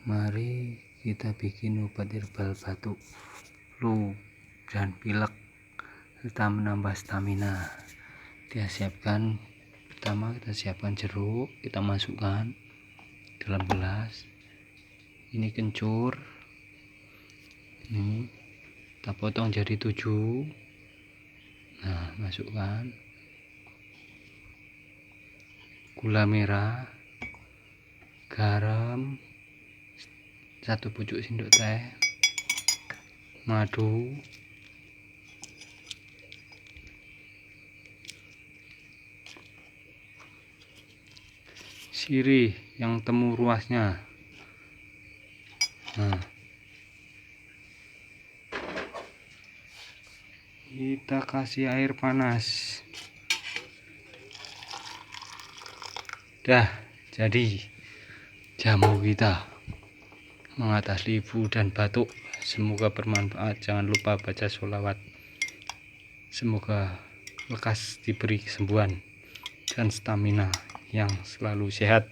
Mari kita bikin obat herbal batuk, flu, dan pilek serta menambah stamina. Pertama kita siapkan jeruk, kita masukkan dalam gelas. Ini kencur, ini kita potong jadi 7. Nah, masukkan gula merah, garam 1 pucuk sendok teh, madu, sirih yang temu ruasnya. Nah, kita kasih air panas. Dah jadi jamu kita mengatasi flu dan batuk. Semoga bermanfaat. Jangan lupa baca sholawat. Semoga lekas diberi kesembuhan dan stamina yang selalu sehat.